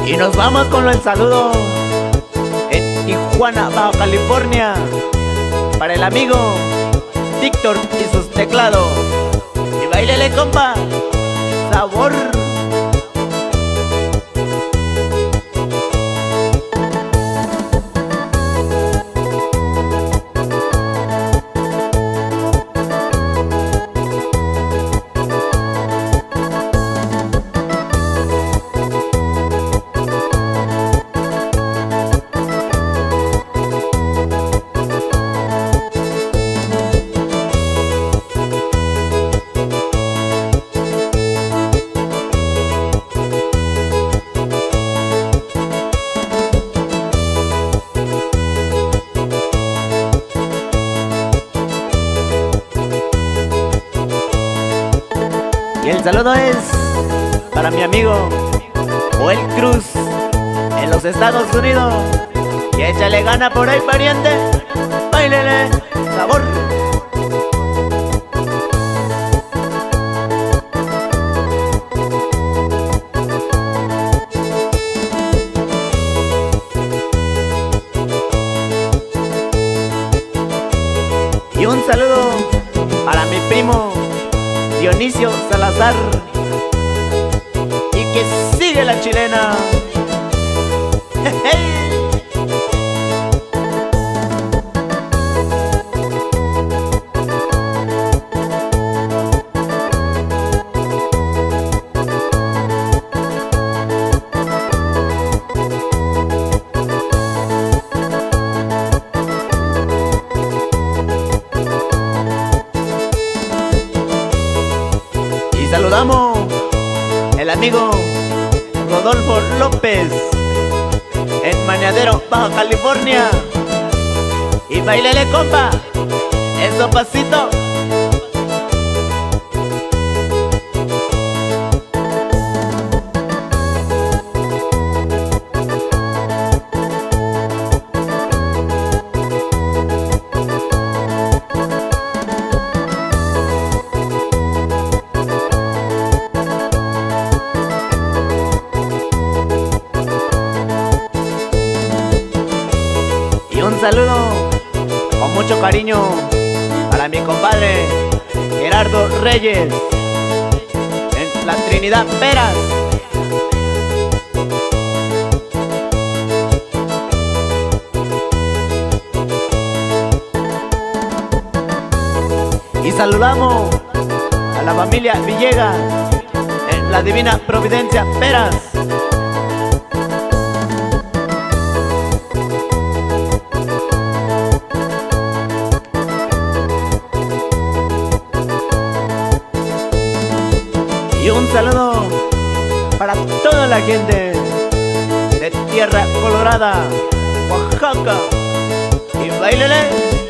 Y nos vamos con el saludo en Tijuana, Baja California, para el amigo Víctor y sus teclados. Y bailele, compa, sabor. Y el saludo es para mi amigo Joel Cruz en los Estados Unidos. Y échale gana por ahí, pariente. Bailele, sabor. Y un saludo para mi primo Dionisio Salazar, y que sigue la chilena. Y saludamos el amigo Rodolfo López en Mañadero, Baja California. Y bailele, compa, eso pasito. Y un saludo con mucho cariño para mi compadre Gerardo Reyes en la Trinidad Peras. Y saludamos a la familia Villegas en la Divina Providencia Peras. Y un saludo para toda la gente de Tierra Colorada, Oaxaca. Y bailele.